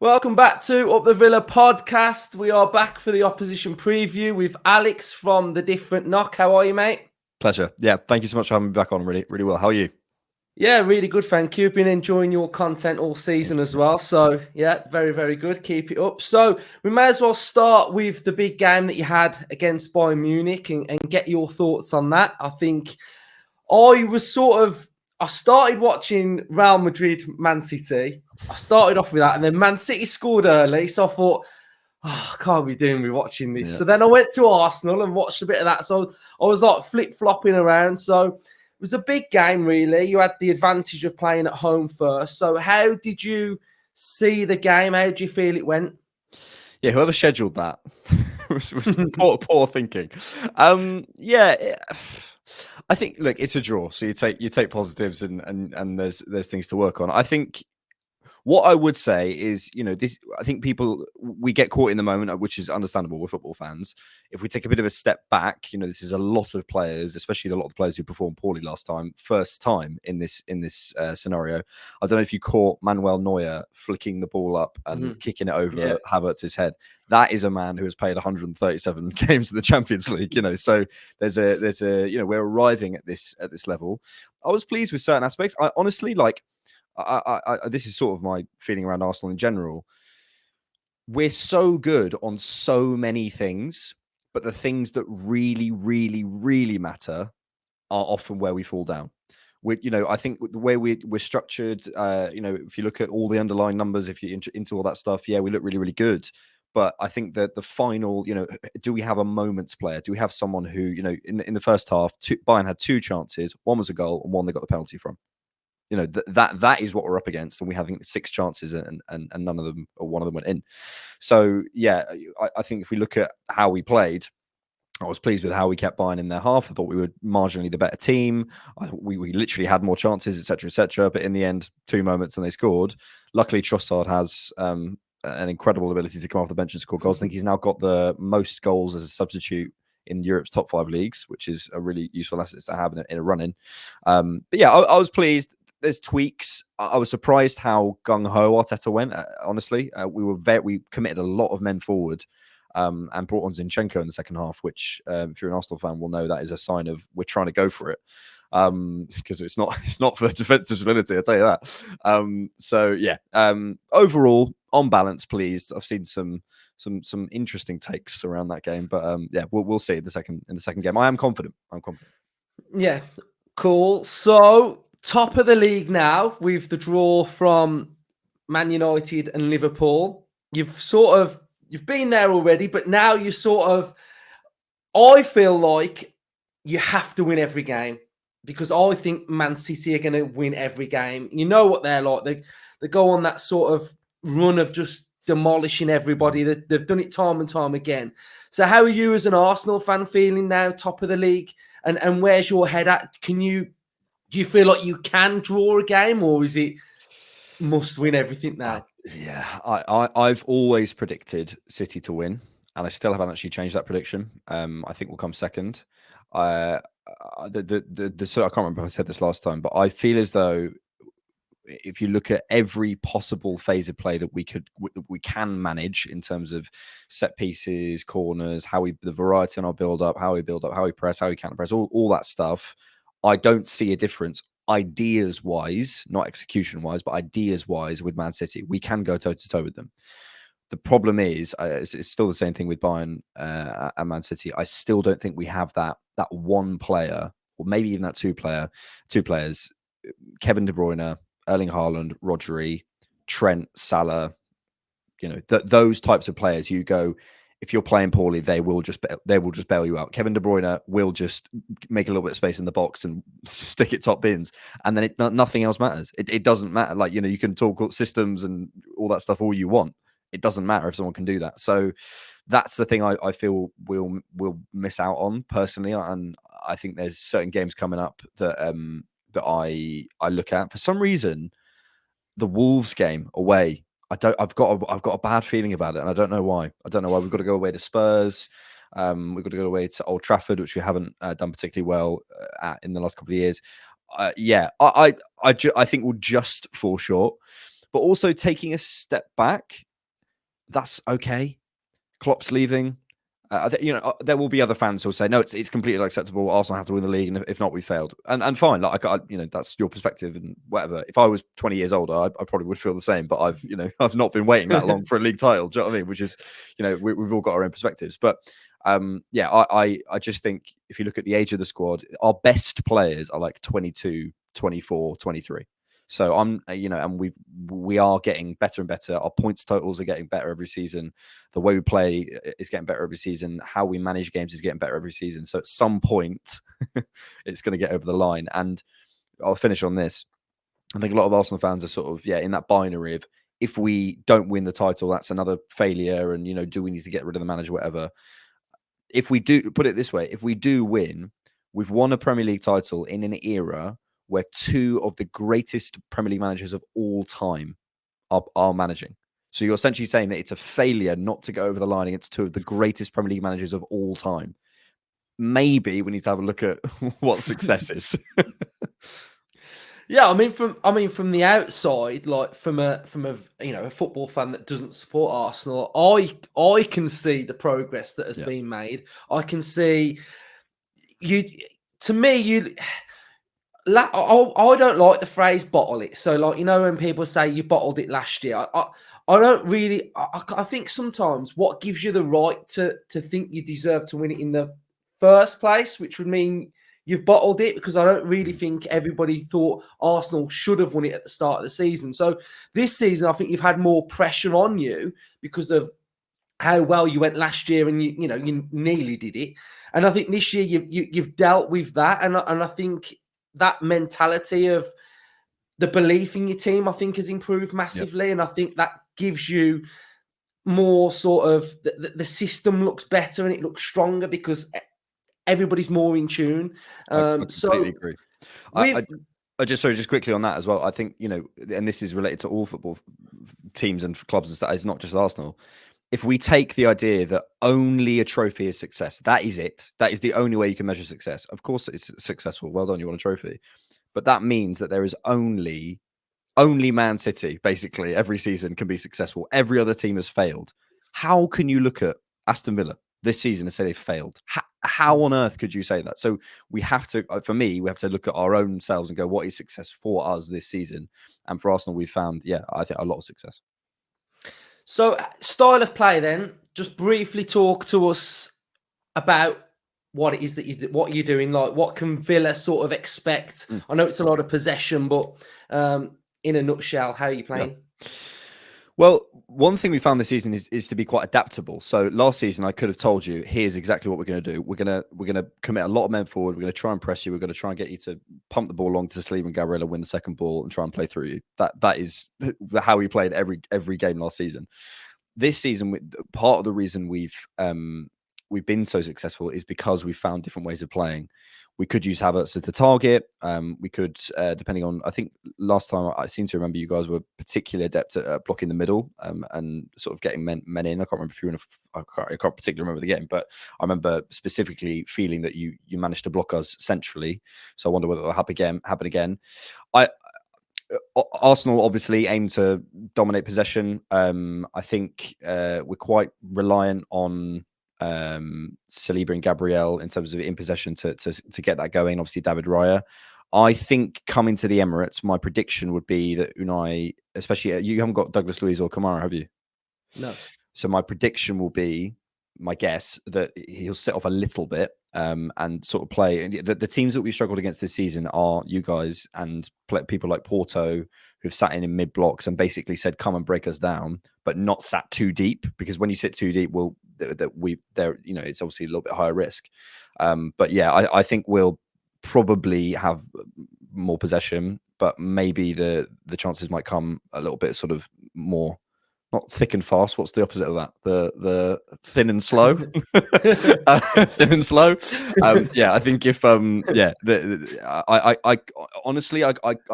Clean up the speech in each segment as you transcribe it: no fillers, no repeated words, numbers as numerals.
Welcome back to Up the Villa podcast. We are back for the opposition preview with Alex from the Different Knock. How are you, mate? Pleasure. Yeah, thank you so much for having me back on. Really well. How are you? Yeah, really good, thank you. Been enjoying your content all season as well. So, yeah, very, very good. Keep it up. So, we may as well start with the big game that you had against Bayern Munich and get your thoughts on that. I think I started watching Real Madrid, Man City. I started off with that, and then Man City scored early. So I thought, I can't be doing with watching this. Yeah. So then I went to Arsenal and watched a bit of that. So I was like flip-flopping around. So it was a big game, really. You had the advantage of playing at home first. So how did you see the game? How did you feel it went? Yeah, whoever scheduled that was poor thinking. I think, look, it's a draw, so you take positives and there's things to work on. I think what I would say is, I think we get caught in the moment, which is understandable with football fans. If we take a bit of a step back, this is a lot of players, especially a lot of players who performed poorly last time, first time in this scenario. I don't know if you caught Manuel Neuer flicking the ball up and kicking it over Havertz's head. That is a man who has played 137 games in the Champions League. So there's a we're arriving at this level. I was pleased with certain aspects. I honestly this is sort of my feeling around Arsenal in general. We're so good on so many things, but the things that really, really, really matter are often where we fall down. I think the way we're structured, if you look at all the underlying numbers, if you're into all that stuff, we look really, really good. But I think that the final, do we have a moments player? Do we have someone who, in the first half, Bayern had two chances, one was a goal and one they got the penalty from. That is what we're up against, and we have six chances, and none of them or one of them went in. So I think if we look at how we played, I was pleased with how we kept Bayern in their half. I thought we were marginally the better team. We literally had more chances, etc. But in the end, two moments and they scored. Luckily, Trossard has an incredible ability to come off the bench and score goals. I think he's now got the most goals as a substitute in Europe's top 5 leagues, which is a really useful asset to have in a run-in. I was pleased. There's tweaks. I was surprised how gung-ho Arteta went, honestly. We committed a lot of men forward and brought on Zinchenko in the second half, which if you're an Arsenal fan will know that is a sign of we're trying to go for it. Because it's not for defensive solidity, I'll tell you that. Overall, on balance, pleased. I've seen some interesting takes around that game, but we'll see in the second game. I'm confident. Yeah, cool. So top of the league now with the draw from Man United and Liverpool. You've been there already, but now I feel like you have to win every game because I think Man City are going to win every game. You know what they're like. They go on that sort of run of just demolishing everybody. They've done it time and time again. So how are you as an Arsenal fan feeling now, top of the league? And where's your head at? Do you feel like you can draw a game, or is it must win everything now? I've always predicted City to win, and I still haven't actually changed that prediction. I think we'll come second. I can't remember if I said this last time, but I feel as though if you look at every possible phase of play that we can manage in terms of set pieces, corners, the variety in our build up, how we press, how we counter press, all that stuff. I don't see a difference ideas wise, not execution wise, but ideas wise with Man City. We can go toe to toe with them. The problem is, it's still the same thing with Bayern and Man City. I still don't think we have that one player, or maybe even that two players, Kevin De Bruyne, Erling Haaland, Rodri, Trent, Salah. Those types of players. You go, if you're playing poorly, they will just bail you out. Kevin De Bruyne will just make a little bit of space in the box and stick it top bins, and then nothing else matters. It doesn't matter. You can talk systems and all that stuff all you want. It doesn't matter if someone can do that. So that's the thing I feel we'll miss out on personally, and I think there's certain games coming up that I look at. For some reason, the Wolves game away, I've got a bad feeling about it, and I don't know why. We've got to go away to Spurs. We've got to go away to Old Trafford, which we haven't done particularly well at in the last couple of years. I think we'll just fall short. But also taking a step back, That's okay. Klopp's leaving. There will be other fans who'll say, no, it's completely acceptable. Arsenal have to win the league, and if not, we failed. And fine, that's your perspective and whatever. If I was 20 years older, I probably would feel the same. But I've not been waiting that long for a league title. Do you know what I mean? Which is, we've all got our own perspectives. But I just think if you look at the age of the squad, our best players are like 22, 24, 23. So and we are getting better and better. Our points totals are getting better every season. The way we play is getting better every season. How we manage games is getting better every season. So at some point, it's going to get over the line. And I'll finish on this. I think a lot of Arsenal fans are sort of in that binary of, if we don't win the title, that's another failure. And do we need to get rid of the manager, whatever. If we do, put it this way, if we do win, we've won a Premier League title in an era where two of the greatest Premier League managers of all time are managing. So you're essentially saying that it's a failure not to go over the line against two of the greatest Premier League managers of all time. Maybe we need to have a look at what success is. Yeah, from the outside, like from a a football fan that doesn't support Arsenal, I can see the progress that has been made. I can see to me, I don't like the phrase bottle it. So, like, when people say you bottled it last year, I don't really. I think sometimes what gives you the right to think you deserve to win it in the first place, which would mean you've bottled it, because I don't really think everybody thought Arsenal should have won it at the start of the season. So this season, I think you've had more pressure on you because of how well you went last year, and you nearly did it. And I think this year you've dealt with that, and I think that mentality of the belief in your team, I think, has improved massively. Yep. And I think that gives you more sort of the system looks better and it looks stronger because everybody's more in tune. I completely agree. I just quickly on that as well. I think, and this is related to all football teams and clubs and stuff. It's not just Arsenal. If we take the idea that only a trophy is success, that is it. That is the only way you can measure success. Of course, it's successful. Well done, you won a trophy. But that means that there is only Man City, basically, every season can be successful. Every other team has failed. How can you look at Aston Villa this season and say they've failed? How on earth could you say that? So we have to, for me, we have to look at our own selves and go, what is success for us this season? And for Arsenal, we've found, I think a lot of success. So, style of play, then, just briefly talk to us about what it is that what you're doing. Like, what can Villa sort of expect? I know it's a lot of possession, but in a nutshell, how are you playing? Yeah. Well, one thing we found this season is to be quite adaptable. So last season, I could have told you, here's exactly what we're going to do. We're going to commit a lot of men forward. We're going to try and press you. We're going to try and get you to pump the ball along to Saliba and Gabriella, win the second ball, and try and play through you. That is how we played every game last season. This season, part of the reason we've been so successful is because we found different ways of playing. We could use Havertz as the target. We could, depending on, I think last time I seem to remember you guys were particularly adept at blocking the middle and sort of getting men in. I can't remember if you were I can't particularly remember the game, but I remember specifically feeling that you managed to block us centrally. So I wonder whether it'll happen again. Arsenal obviously aim to dominate possession. I think we're quite reliant on Saliba and Gabriel in terms of in possession to get that going. Obviously, David Raya. I think coming to the Emirates, my prediction would be that Unai, especially you haven't got Douglas Luiz or Kamara, have you? No. So my prediction will be, my guess, that he'll set off a little bit and sort of play. The teams that we've struggled against this season are you guys and people like Porto, who've sat in mid blocks and basically said, come and break us down, but not sat too deep, because when you sit too deep, it's obviously a little bit higher risk. But yeah, I think we'll probably have more possession, but maybe the chances might come a little bit sort of more, not thick and fast. What's the opposite of that? The thin and slow. Thin and slow. I think if I honestly I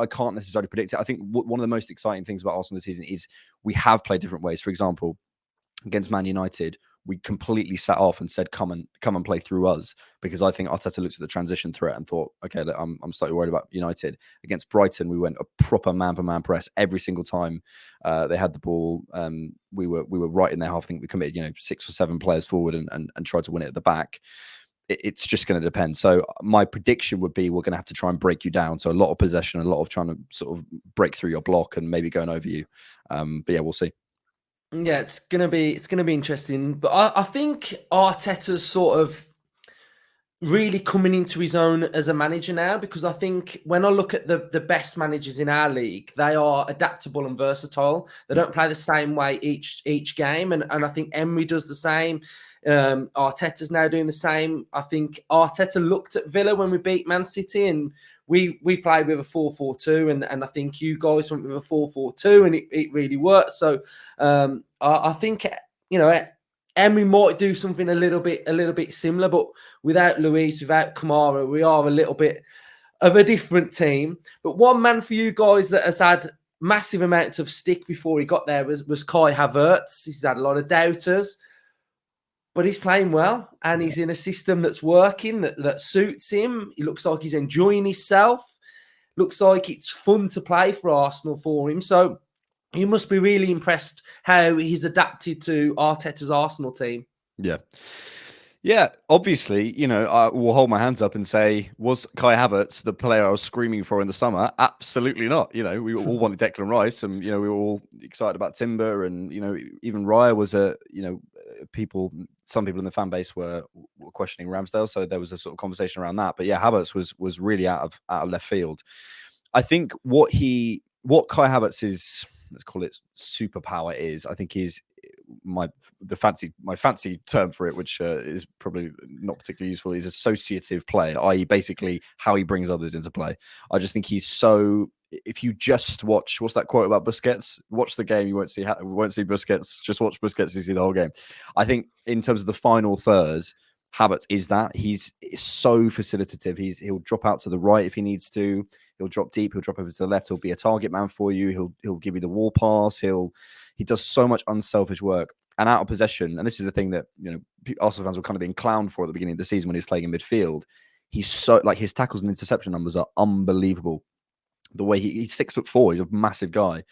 can't necessarily predict it. I think one of the most exciting things about Arsenal this season is we have played different ways. For example, against Man United, we completely sat off and said, come and play through us, because I think Arteta looked at the transition threat and thought, okay, look, I'm slightly worried about United. Against Brighton, we went a proper man-for-man press every single time they had the ball. We were right in their half. I think we committed 6 or 7 players forward and tried to win it at the back. It's just going to depend. So my prediction would be we're going to have to try and break you down. So a lot of possession, a lot of trying to sort of break through your block and maybe going over you. But yeah, we'll see. Yeah, it's gonna be interesting. But I think Arteta's sort of really coming into his own as a manager now, because I think when I look at the best managers in our league, they are adaptable and versatile. They don't play the same way each game, and I think Emery does the same. Arteta's now doing the same. I think Arteta looked at Villa when we beat Man City, and we played with a 4-4-2, and I think you guys went with a 4-4-2, and it really worked. So I think Emery might do something a little bit similar, but without Luis, without Kamara, we are a little bit of a different team. But one man for you guys that has had massive amounts of stick before he got there was Kai Havertz. He's had a lot of doubters, but he's playing well, and he's in a system that's working, that suits him. He looks like he's enjoying himself. Looks like it's fun to play for Arsenal for him. So you must be really impressed how he's adapted to Arteta's Arsenal team. Yeah. Yeah, obviously, I will hold my hands up and say, was Kai Havertz the player I was screaming for in the summer? Absolutely not. We all wanted Declan Rice, and we were all excited about Timber, and even Raya was some people in the fan base were questioning Ramsdale, so there was a sort of conversation around that. But yeah, Havertz was really out of left field. I think what Kai Havertz's, let's call it, superpower is, I think, is my fancy term for it, which is probably not particularly useful, is associative play, i.e. basically how he brings others into play. I just think he's so, if you just watch, what's that quote about Busquets? Watch the game, you won't see Busquets. Just watch Busquets, you see the whole game. I think in terms of the final third, Havertz is that. He's so facilitative. He'll drop out to the right if he needs to. He'll drop deep. He'll drop over to the left. He'll be a target man for you. He'll give you the wall pass. He does so much unselfish work. And out of possession, and this is the thing that Arsenal fans were kind of being clowned for at the beginning of the season when he was playing in midfield. He's so, like, his tackles and interception numbers are unbelievable. The way he's 6'4", he's a massive guy.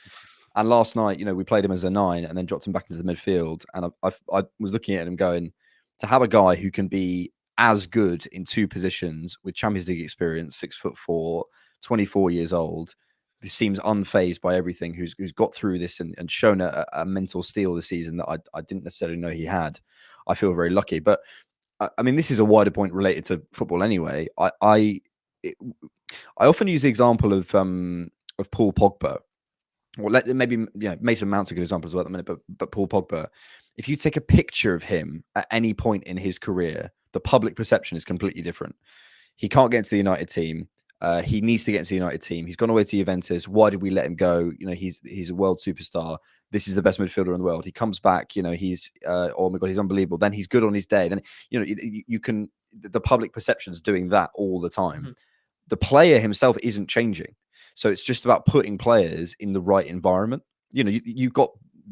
And last night, we played him as a 9 and then dropped him back into the midfield. And I was looking at him going, to have a guy who can be as good in 2 positions with Champions League experience, 6'4", 24 years old, who seems unfazed by everything, who's got through this and shown a mental steel this season that I didn't necessarily know he had. I feel very lucky. But I mean, this is a wider point related to football anyway. I often use the example of Paul Pogba. Well, maybe Mason Mount's a good example as well at the minute, but Paul Pogba, if you take a picture of him at any point in his career, the public perception is completely different. He can't get into the United team. He needs to get into the United team. He's gone away to Juventus. Why did we let him go? He's a world superstar. This is the best midfielder in the world. He comes back. He's oh my god, he's unbelievable. Then he's good on his day. Then you can, the public perception's doing that all the time. Mm-hmm. The player himself isn't changing. So it's just about putting players in the right environment. You've got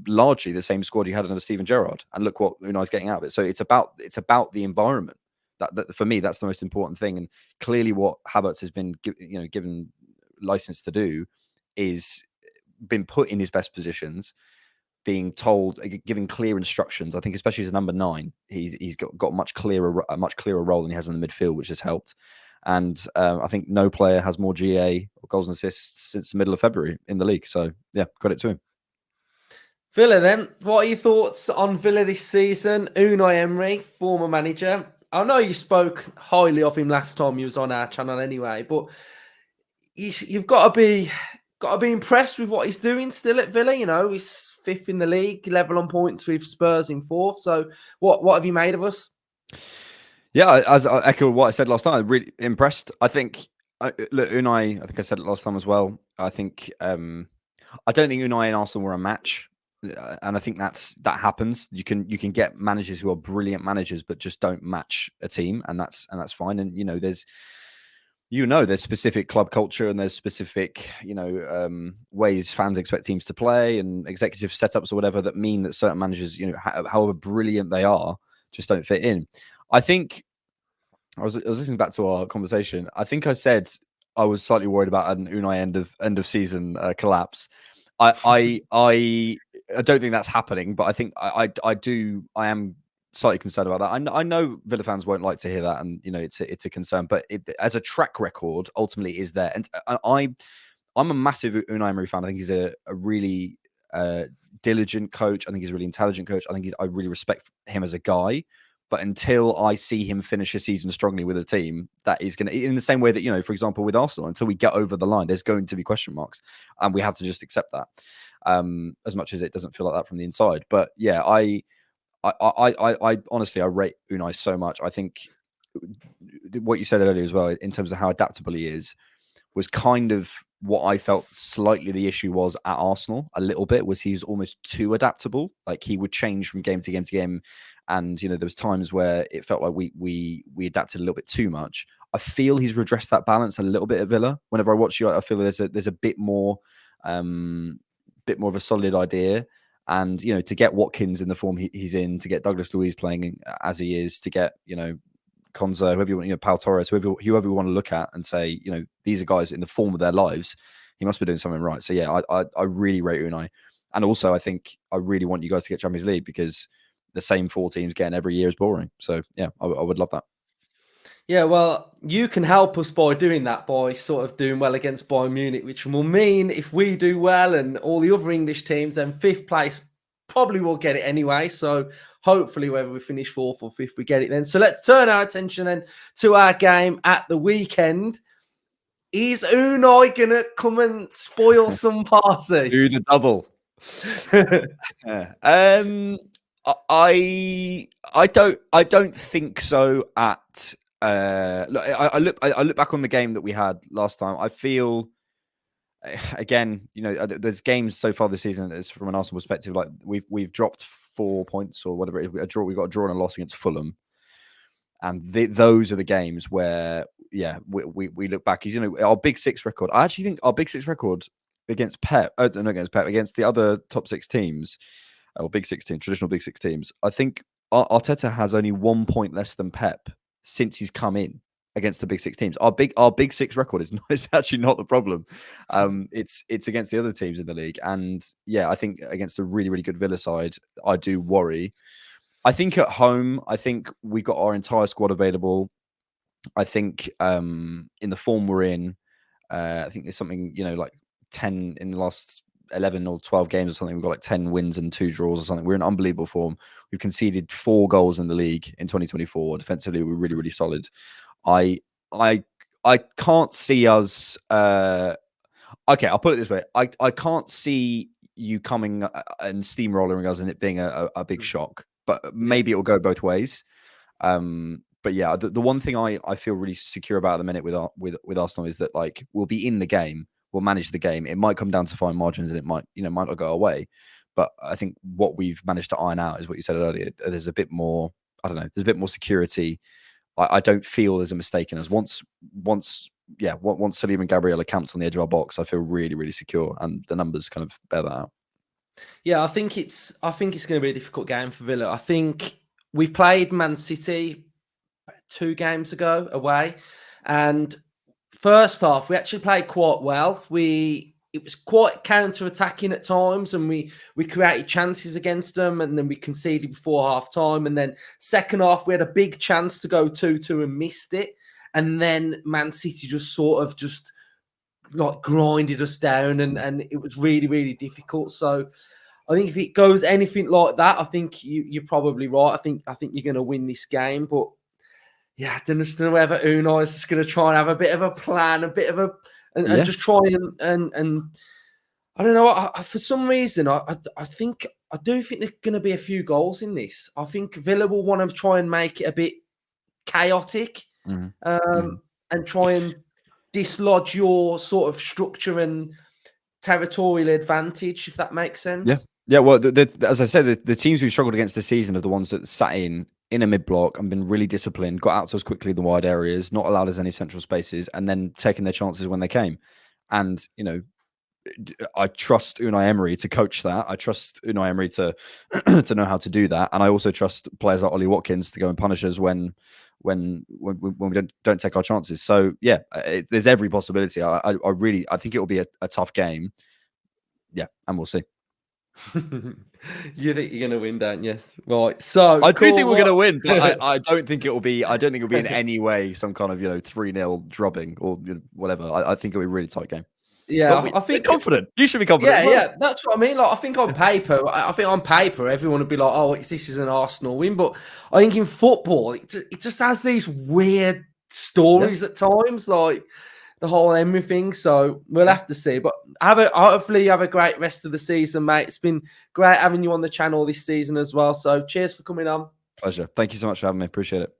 largely the same squad you had under Steven Gerrard, and look what Unai's getting out of it. So it's about the environment. That for me, that's the most important thing. And clearly, what Havertz has been given license to do is been put in his best positions, being told, giving clear instructions. I think, especially as a number 9, he's got a much clearer role than he has in the midfield, which has helped. And I think no player has more GA or goals and assists since the middle of February in the league. So yeah, credit to him. Villa then, what are your thoughts on Villa this season? Unai Emery, former manager. I know you spoke highly of him last time he was on our channel anyway, but you've got to be impressed with what he's doing still at Villa. He's 5th in the league, level on points with Spurs in 4th. So what have you made of us? Yeah, as I echo what I said last time, I'm really impressed. I think, look, Unai, I think I said it last time as well. I think, I don't think Unai and Arsenal were a match. And I think that happens. You can get managers who are brilliant managers, but just don't match a team, and that's fine. And there's there's specific club culture and there's specific, ways fans expect teams to play and executive setups or whatever that mean that certain managers, however brilliant they are, just don't fit in. I think I was listening back to our conversation. I think I said I was slightly worried about an Unai end of season collapse. I don't think that's happening, but I think I am slightly concerned about that. I know Villa fans won't like to hear that, and it's a concern. But as a track record, ultimately is there, and I'm a massive Unai Emery fan. I think he's a really diligent coach. I think he's a really intelligent coach. I really respect him as a guy. But until I see him finish a season strongly with a team, that is going to, in the same way that, for example, with Arsenal, until we get over the line, there's going to be question marks, and we have to just accept that. As much as it doesn't feel like that from the inside, but yeah, I honestly, I rate Unai so much. I think what you said earlier as well, in terms of how adaptable he is, was kind of what I felt slightly the issue was at Arsenal a little bit, was he's almost too adaptable. Like he would change from game to game to game. And, there was times where it felt like we adapted a little bit too much. I feel he's redressed that balance a little bit at Villa. Whenever I watch you, I feel there's a bit more of a solid idea. And, to get Watkins in the form he's in, to get Douglas Luiz playing as he is, to get, Konza, whoever you want, Pau Torres, whoever you want to look at and say, these are guys in the form of their lives. He must be doing something right. So yeah, I really rate Unai, and also I think I really want you guys to get Champions League, because the same 4 teams getting every year is boring. So yeah, I would love that. Yeah, well, you can help us by doing that, by sort of doing well against Bayern Munich, which will mean if we do well and all the other English teams, then 5th place probably will get it anyway. So hopefully, whether we finish 4th or 5th, we get it then. So let's turn our attention then to our game at the weekend. Is Unai going to come and spoil some party? Do the double. Yeah. I don't think so. Look, I look back on the game that we had last time. I feel, again, there's games so far this season, as from an Arsenal perspective, like we've dropped 4 points or whatever it is. We got a draw and a loss against Fulham, and those are the games where, yeah, we look back. Our Big Six record. I actually think our Big Six record against Pep, against the other top 6 teams, or Big 6 teams, traditional Big 6 teams. I think Arteta has only 1 point less than Pep since he's come in against the Big 6 teams. Our Big 6 record is actually not the problem. It's against the other teams in the league, and yeah, I think against a really, really good Villa side, I do worry. I think at home, I think we got our entire squad available. I think in the form we're in, I think there's something, like 10 in the last 11 or 12 games or something. We've got like 10 wins and 2 draws or something. We're in unbelievable form. We've conceded 4 goals in the league in 2024. Defensively, we're really, really solid. I can't see us. Okay, I'll put it this way. I can't see you coming and steamrolling us and it being a big shock, but maybe it will go both ways. But yeah, the one thing I feel really secure about at the minute with Arsenal is that, like, we'll be in the game, we'll manage the game. It might come down to fine margins, and it might not go away. But I think what we've managed to iron out is what you said earlier. There's a bit more. I don't know. There's a bit more security. I don't feel there's a mistake in us. Once Salim and Gabriel are camped on the edge of our box, I feel really, really secure, and the numbers kind of bear that out. Yeah, I think it's going to be a difficult game for Villa. I think we played Man City 2 games ago away, and first half we actually played quite well. It was quite counter-attacking at times, and we created chances against them, and then we conceded before half time. And then second half we had a big chance to go 2-2 and missed it. And then Man City just sort of like grinded us down, and it was really, really difficult. So I think if it goes anything like that, I think you're probably right. I think you're going to win this game, but yeah, I don't know whether Unai is just going to try and have a bit of a plan, and just try and I don't know. For some reason, I do think there's going to be a few goals in this. I think Villa will want to try and make it a bit chaotic, and try and dislodge your sort of structure and territorial advantage, if that makes sense. Yeah. Well, as I said, the teams we've struggled against this season are the ones that sat in in a mid block and been really disciplined, got out to us quickly in the wide areas, not allowed us any central spaces, and then taking their chances when they came. And, you know, I trust Unai Emery to coach that. I trust Unai Emery to to know how to do that, and I also trust players like Ollie Watkins to go and punish us when we don't take our chances. So yeah, there's every possibility. I think it will be a tough game. Yeah, and we'll see. You think you're gonna win, don't you? Right. So I do think we're gonna win, but I don't think it will be. I don't think it'll be in any way some kind of 3-0 drubbing or whatever. I think it'll be a really tight game. Yeah, But I think we're confident. You should be confident. Yeah, as well. yeah, that's what I mean. Like, I think on paper, everyone would be like, "Oh, this is an Arsenal win." But I think in football, it just has these weird stories at times, like the whole Emery thing. So we'll have to see. But hopefully you have a great rest of the season, mate. It's been great having you on the channel this season as well. So cheers for coming on. Pleasure. Thank you so much for having me. Appreciate it.